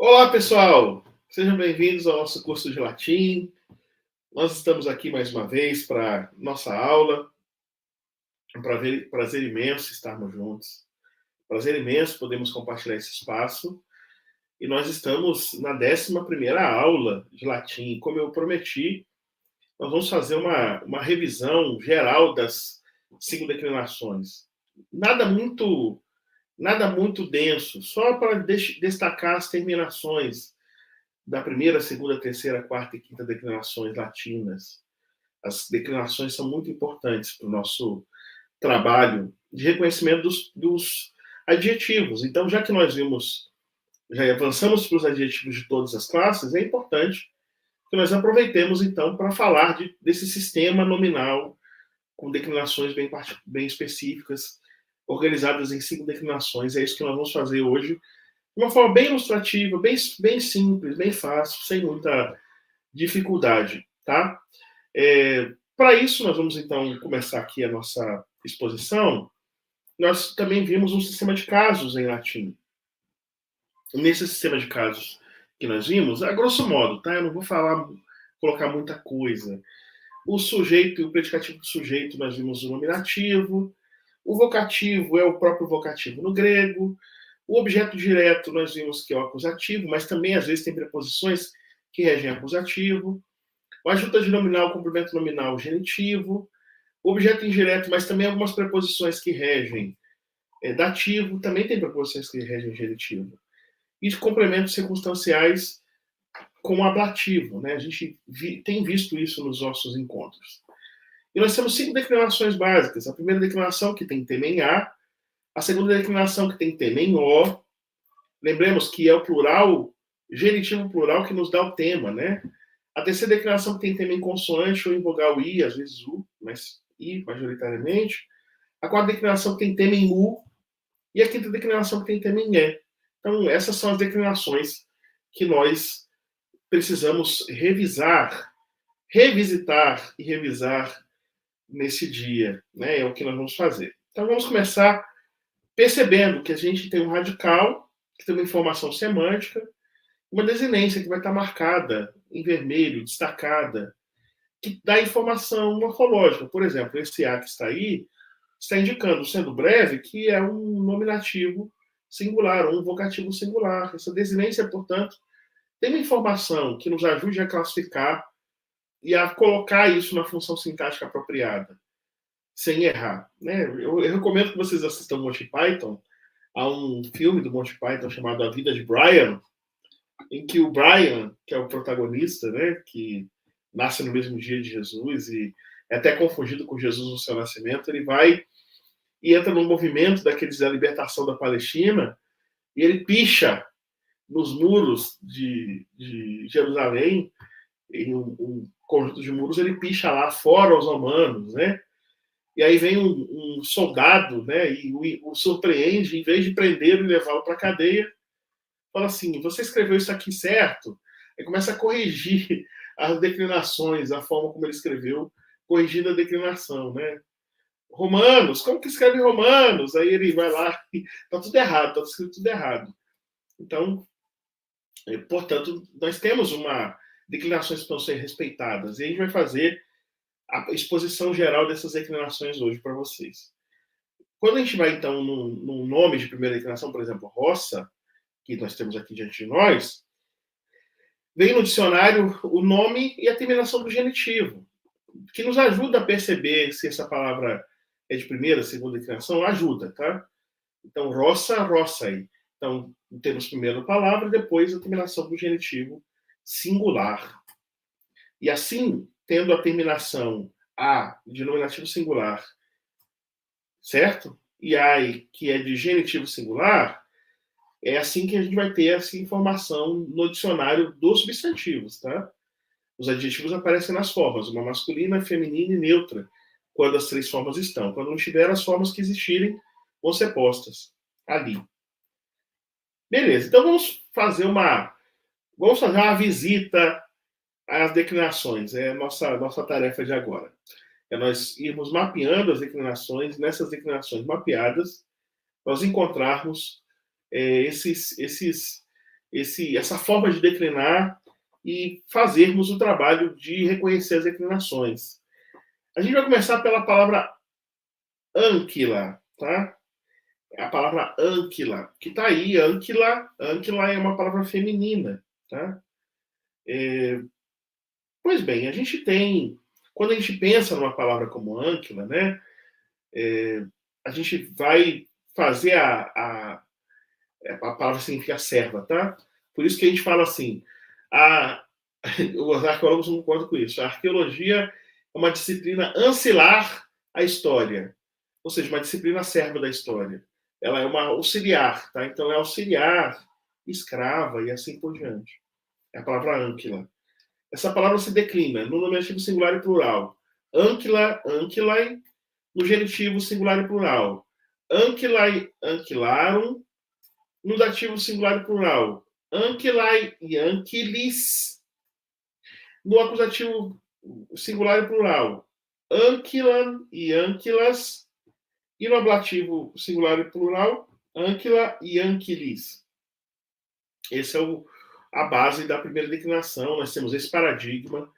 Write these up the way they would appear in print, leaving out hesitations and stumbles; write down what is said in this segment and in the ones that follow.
Olá, pessoal! Sejam bem-vindos ao nosso curso de latim. Nós estamos aqui mais uma vez para nossa aula. É um prazer imenso estarmos juntos. Prazer imenso podemos compartilhar esse espaço. E nós estamos na 11ª aula de latim. Como eu prometi, nós vamos fazer uma revisão geral das 5 declinações. Nada muito denso, só para destacar as terminações da primeira, segunda, terceira, quarta e quinta declinações latinas. As declinações são muito importantes para o nosso trabalho de reconhecimento dos adjetivos. Então, já que já avançamos para os adjetivos de todas as classes, é importante que nós aproveitemos, então, para falar desse sistema nominal com declinações bem específicas, organizadas em 5 declinações. É isso que nós vamos fazer hoje, de uma forma bem ilustrativa, bem simples, bem fácil, sem muita dificuldade, tá? Para isso, nós vamos então começar aqui a nossa exposição. Nós também vimos um sistema de casos em latim. Nesse sistema de casos que nós vimos, a grosso modo, tá? Eu não vou colocar muita coisa. O sujeito e o predicativo do sujeito, nós vimos o nominativo. O vocativo é o próprio vocativo no grego. O objeto direto, nós vimos que é o acusativo, mas também, às vezes, tem preposições que regem acusativo. O adjunto nominal, o complemento nominal, o genitivo. O objeto indireto, mas também algumas preposições que regem dativo, também tem preposições que regem genitivo. E complementos circunstanciais com o ablativo, né? A gente tem visto isso nos nossos encontros. E nós temos 5 declinações básicas. A primeira declinação, que tem tema em a segunda declinação, que tem tema em O. Lembremos que é o plural, genitivo plural, que nos dá o tema, né? A terceira declinação, que tem tema em consoante ou em vogal I, às vezes U, mas I majoritariamente. A quarta declinação, que tem tema em U. E a quinta declinação, que tem tema em E. Então, essas são as declinações que nós precisamos revisitar e revisar nesse dia, né? É o que nós vamos fazer. Então, vamos começar percebendo que a gente tem um radical, que tem uma informação semântica, uma desinência que vai estar marcada em vermelho, destacada, que dá informação morfológica. Por exemplo, esse A que está aí está indicando, sendo breve, que é um nominativo singular, ou um vocativo singular. Essa desinência, portanto, tem uma informação que nos ajude a classificar e a colocar isso na função sintática apropriada, sem errar. Né? Eu recomendo que vocês assistam Monty Python. Há um filme do Monty Python chamado A Vida de Brian, em que o Brian, que é o protagonista, né, que nasce no mesmo dia de Jesus e é até confundido com Jesus no seu nascimento, ele vai e entra num movimento daqueles da libertação da Palestina e ele picha nos muros de Jerusalém, em um conjunto de muros, ele picha lá fora os romanos, né? E aí vem um soldado, né, e o surpreende, em vez de prendê-lo e levá-lo para a cadeia, fala assim: você escreveu isso aqui certo? Aí começa a corrigir as declinações, a forma como ele escreveu, corrigindo a declinação, né? Romanos, como que escreve Romanos? Aí ele vai lá e tá tudo errado, tá escrito tudo errado. Então, portanto, nós temos declinações que estão sendo respeitadas, e a gente vai fazer a exposição geral dessas declinações hoje para vocês. Quando a gente vai, então, num nome de primeira declinação, por exemplo, roça, que nós temos aqui diante de nós, vem no dicionário o nome e a terminação do genitivo, que nos ajuda a perceber se essa palavra é de primeira, segunda declinação, ajuda, tá? Então, roça, roçai. Então, temos primeiro a palavra, depois a terminação do genitivo singular. E assim, tendo a terminação a de nominativo singular, certo? E ai, que é de genitivo singular, é assim que a gente vai ter essa informação no dicionário dos substantivos, tá? Os adjetivos aparecem nas formas, uma masculina, feminina e neutra, quando as 3 formas estão. Quando não tiver, as formas que existirem vão ser postas ali. Beleza, então vamos fazer uma visita às declinações. É a nossa tarefa de agora. É nós irmos mapeando as declinações, nessas declinações mapeadas, nós encontrarmos esses essa forma de declinar e fazermos o trabalho de reconhecer as declinações. A gente vai começar pela palavra ânquila, tá? A palavra ânquila, que está aí, ânquila é uma palavra feminina, tá? Pois bem, a gente tem, quando a gente pensa numa palavra como ânquila, né, a gente vai fazer a palavra significa serva, tá? Por isso que a gente fala assim, os arqueólogos não concordam com isso. A arqueologia é uma disciplina ancilar à história, ou seja, uma disciplina serva da história. Ela é uma auxiliar, tá? Então é auxiliar, escrava e assim por diante. É a palavra ânquila. Essa palavra se declina no nominativo singular e plural. Ânquila, ânquilai, no genitivo singular e plural. Ânquilai, ânquilarum, no dativo singular e plural. Ânquilai e ânquilis, no acusativo singular e plural. Ânquilan e ânquilas, e no ablativo singular e plural, ânquila e ânquilis. Essa é a base da primeira declinação. Nós temos esse paradigma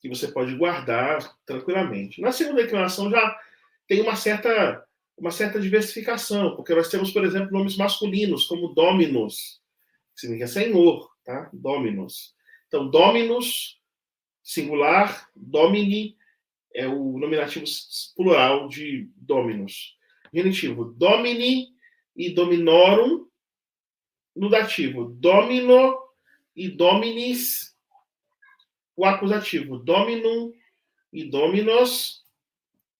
que você pode guardar tranquilamente. Na segunda declinação já tem uma certa diversificação, porque nós temos, por exemplo, nomes masculinos, como Dominus, que significa senhor, tá? Dominus. Então, Dominus, singular, Domini é o nominativo plural de Dominus. Genitivo, Domini e Dominorum, no dativo, Domino e Dominis, o acusativo, Dominum e Dominos,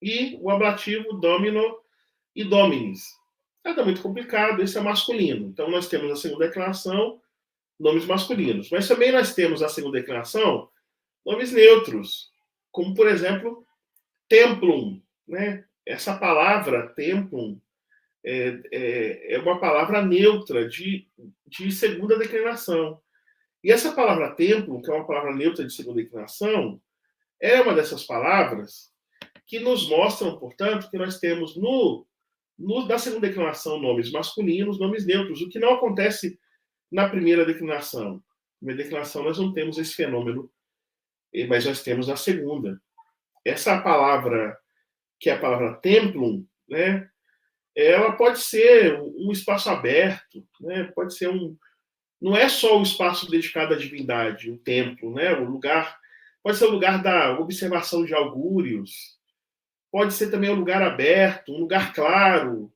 e o ablativo, Domino e Dominis. Nada muito complicado, esse é masculino. Então, nós temos a segunda declinação, nomes masculinos. Mas também nós temos na segunda declinação nomes neutros, como, por exemplo, templum. Né? Essa palavra, templum, é uma palavra neutra de segunda declinação. E essa palavra templo, que é uma palavra neutra de segunda declinação, é uma dessas palavras que nos mostram, portanto, que nós temos na segunda declinação nomes masculinos, nomes neutros, o que não acontece na primeira declinação. Na primeira declinação nós não temos esse fenômeno, mas nós temos na segunda. Essa palavra, que é a palavra templum, né, ela pode ser um espaço aberto, né, pode ser não é só o espaço dedicado à divindade, o templo, né, o lugar, pode ser o lugar da observação de augúrios, pode ser também um lugar aberto, um lugar claro,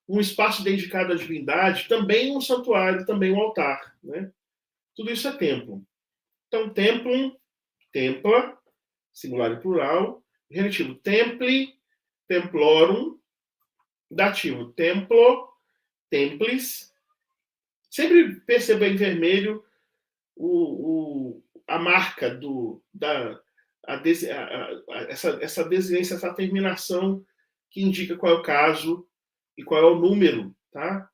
um espaço dedicado à divindade, também um santuário, também um altar. Né? Tudo isso é templo. Então, templum, templa, singular e plural, genitivo, templi, templorum, dativo, templo, templis. Sempre perceba em vermelho a marca essa desinência, essa terminação que indica qual é o caso e qual é o número, tá?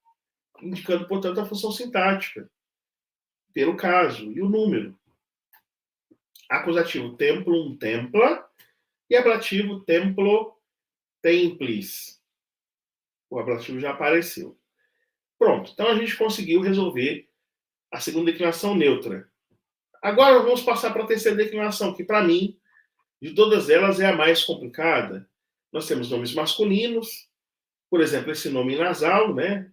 Indicando, portanto, a função sintática, pelo caso, e o número. Acusativo, templum, templa, e ablativo, templo, templis. O ablativo já apareceu. Pronto, então a gente conseguiu resolver a segunda declinação neutra. Agora vamos passar para a terceira declinação, que para mim, de todas elas, é a mais complicada. Nós temos nomes masculinos, por exemplo, esse nome nasal, né?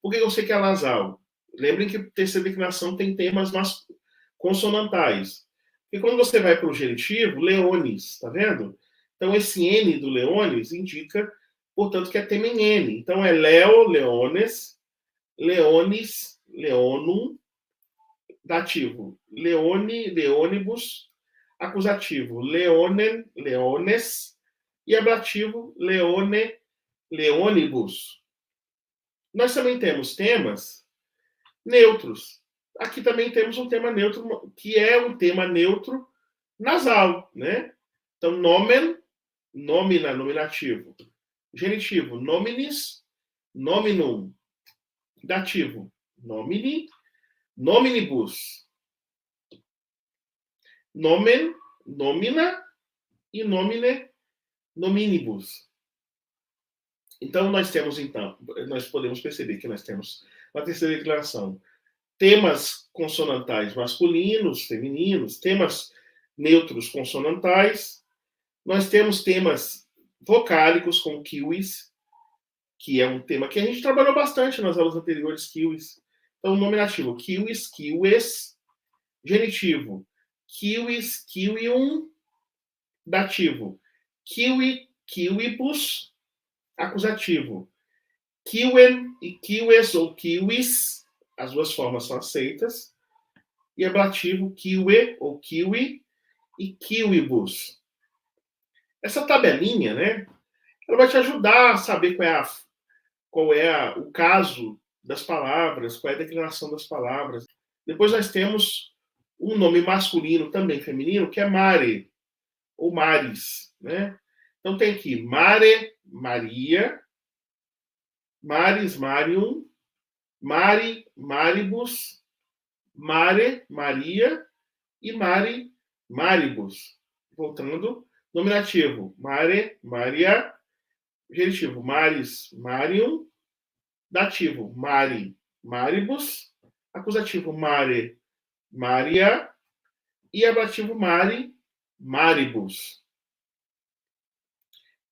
Por que eu sei que é nasal? Lembrem que terceira declinação tem temas consonantais. Porque quando você vai para o genitivo, leones, tá vendo? Então, esse N do leones indica, portanto, que é tema em N. Então, é leo, leones, leones, leonum, dativo, leone, leonibus, acusativo, leonen, leones, e ablativo, leone, leonibus. Nós também temos temas neutros. Aqui também temos um tema neutro, que é um tema neutro nasal, né? Então, nomen, nomina, nominativo. Genitivo, nominis, nominum. Dativo, nomini, nominibus. Nomen, nomina e nomine, nominibus. Então, nós podemos perceber que nós temos uma terceira declinação temas consonantais masculinos, femininos, temas neutros consonantais. Nós temos temas vocálicos, como kiwis, que é um tema que a gente trabalhou bastante nas aulas anteriores, kiwis. Então, nominativo, kiwis, kiwes. Genitivo, kiwis, kiwium. Dativo, kiwi, kiwibus. Acusativo, kiwen e kiwes ou kiwis. As duas formas são aceitas. E ablativo, kiwe ou kiwi e kiwibus. Essa tabelinha, né, ela vai te ajudar a saber qual é o caso das palavras, qual é a declinação das palavras. Depois nós temos um nome masculino, também feminino, que é Mare, ou Maris, né? Então tem aqui Mare, Maria, Maris, Marium, Mari, Maribus, Mare, Maria e Mari, Maribus. Voltando, nominativo, Mare, Maria. Genitivo, Maris, Marium. Dativo, Mari, Maribus. Acusativo, Mare, Maria. E ablativo, Mari, Maribus.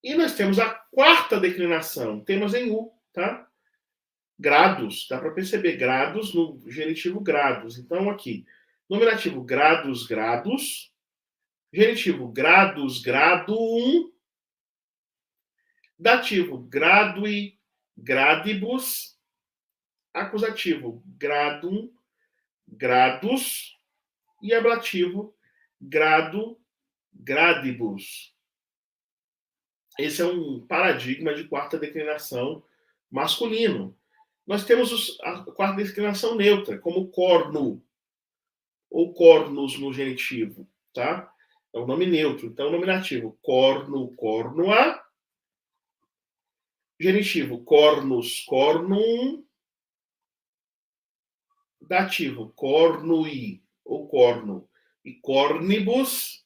E nós temos a quarta declinação. Temos em U, tá? Grados. Dá para perceber grados no genitivo grados. Então, aqui, nominativo, grados, grados. Genitivo, grados, gradum. Dativo, gradui, gradibus. Acusativo, gradum, gradus. E ablativo, grado, gradibus. Esse é um paradigma de quarta declinação masculino. Nós temos a quarta declinação neutra, como corno, ou cornos no genitivo, tá? É um nome neutro. Então, nominativo, corno, cornua. Genitivo, cornus, cornum. Dativo, cornui, ou corno, e cornibus.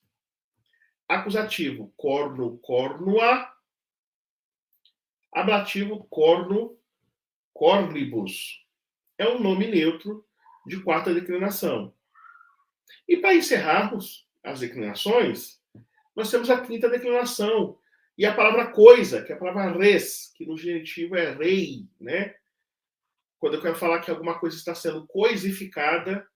Acusativo, corno, cornua. Ablativo, corno, cornibus. É um nome neutro de quarta declinação. E para encerrarmos as declinações, nós temos a quinta declinação. E a palavra coisa, que é a palavra res, que no genitivo é rei, né? Quando eu quero falar que alguma coisa está sendo coisificada,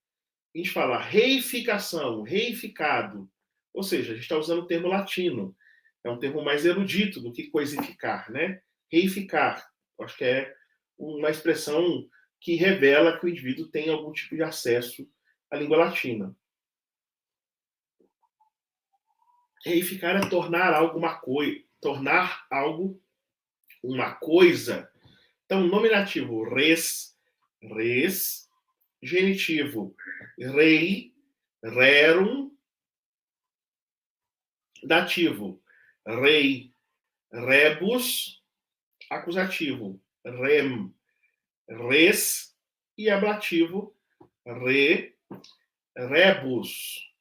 a gente fala reificação, reificado. Ou seja, a gente está usando o termo latino. É um termo mais erudito do que coisificar, né? Reificar. Acho que é uma expressão que revela que o indivíduo tem algum tipo de acesso à língua latina. Reificar é tornar algo uma coisa. Tornar algo uma coisa. Então, nominativo, res, res. Genitivo, rei, rerum. Dativo, rei, rebus. Acusativo, rem, res. E ablativo, re, rebus.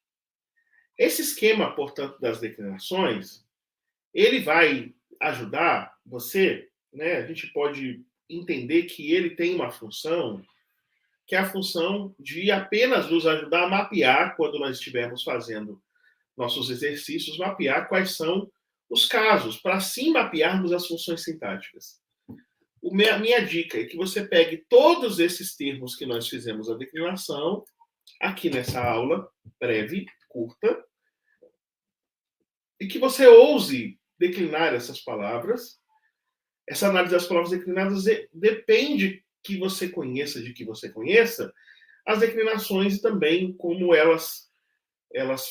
Esse esquema, portanto, das declinações, ele vai ajudar você, né? A gente pode entender que ele tem uma função, que é a função de apenas nos ajudar a mapear, quando nós estivermos fazendo nossos exercícios, mapear quais são os casos, para assim mapearmos as funções sintáticas. A minha dica é que você pegue todos esses termos que nós fizemos a declinação, aqui nessa aula breve, curta, e que você ouse declinar essas palavras. Essa análise das palavras declinadas depende que você conheça, de que você conheça, as declinações e também como elas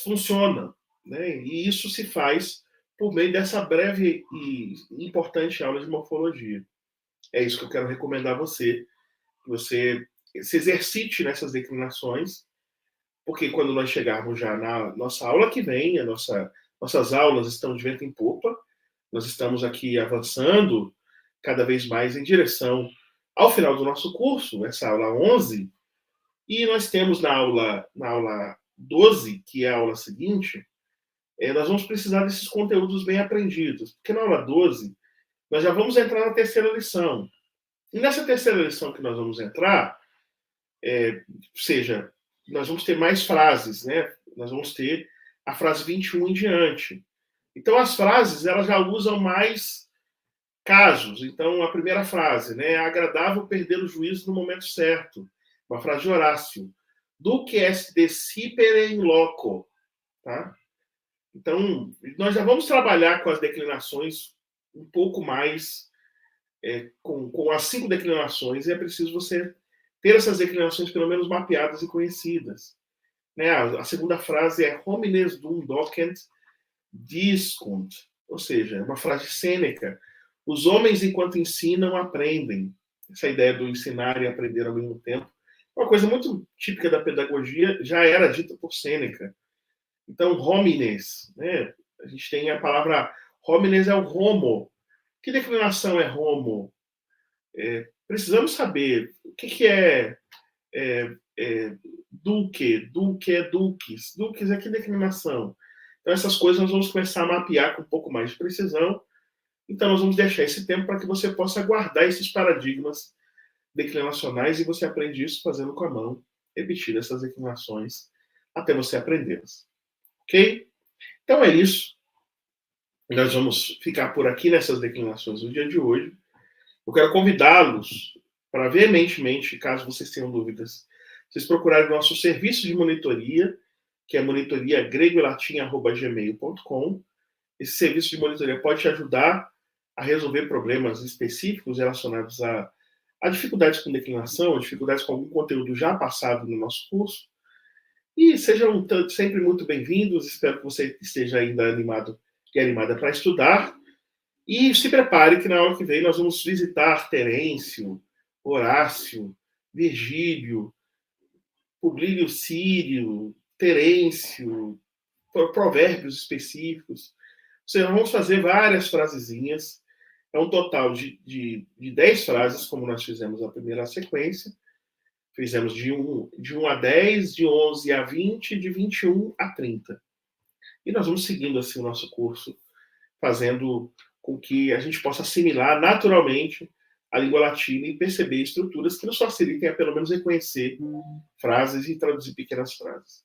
funcionam, né? E isso se faz por meio dessa breve e importante aula de morfologia. É isso que eu quero recomendar a você, que você se exercite nessas declinações, porque quando nós chegarmos já na nossa aula que vem, nossas aulas estão de vento em popa, nós estamos aqui avançando cada vez mais em direção ao final do nosso curso, essa aula 11, e nós temos na aula 12, que é a aula seguinte, nós vamos precisar desses conteúdos bem aprendidos, porque na aula 12 nós já vamos entrar na terceira lição. E nessa terceira lição que nós vamos entrar, Ou seja, nós vamos ter mais frases, né? Nós vamos ter a frase 21 em diante. Então, as frases, elas já usam mais casos. Então, a primeira frase, né? É agradável perder o juízo no momento certo. Uma frase de Horácio. Duque est desipere in loco. Tá? Então, nós já vamos trabalhar com as declinações um pouco mais, com as 5 declinações, e é preciso você ter essas declinações pelo menos mapeadas e conhecidas. Né? A segunda frase é homines dum docent discunt, ou seja, é uma frase de Sêneca. Os homens, enquanto ensinam, aprendem. Essa ideia do ensinar e aprender ao mesmo tempo é uma coisa muito típica da pedagogia, já era dita por Sêneca. Então, homines, né? A gente tem a palavra homines é o homo. Que declinação é homo? Precisamos saber o que é duque, duque é duques, duques é que declinação. Então, essas coisas nós vamos começar a mapear com um pouco mais de precisão. Então, nós vamos deixar esse tempo para que você possa guardar esses paradigmas declinacionais e você aprende isso fazendo com a mão, repetir essas declinações até você aprendê-las. Ok? Então é isso. Nós vamos ficar por aqui nessas declinações no dia de hoje. Eu quero convidá-los para veementemente, caso vocês tenham dúvidas, vocês procurarem o nosso serviço de monitoria, que é monitoriagregolatim@gmail.com. Esse serviço de monitoria pode te ajudar a resolver problemas específicos relacionados a dificuldades com declinação, a dificuldades com algum conteúdo já passado no nosso curso. E sejam sempre muito bem-vindos. Espero que você esteja ainda animado e animada para estudar. E se prepare que na aula que vem nós vamos visitar Terêncio, Horácio, Virgílio, Publio Sírio, Terêncio, provérbios específicos. Ou seja, nós vamos fazer várias frasezinhas. É um total de 10 frases, como nós fizemos na primeira sequência. Fizemos de 1 a 10, de 11 a 20, de 21 a 30. E nós vamos seguindo assim o nosso curso, fazendo com que a gente possa assimilar naturalmente a língua latina e perceber estruturas que nos facilitem a pelo menos reconhecer frases e traduzir pequenas frases.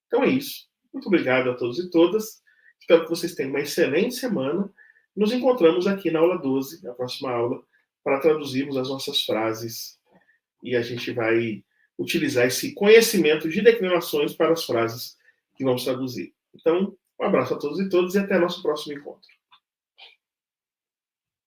Então é isso. Muito obrigado a todos e todas. Espero que vocês tenham uma excelente semana. Nos encontramos aqui na aula 12, na próxima aula, para traduzirmos as nossas frases e a gente vai utilizar esse conhecimento de declinações para as frases que vamos traduzir. Então, um abraço a todos e todas e até nosso próximo encontro.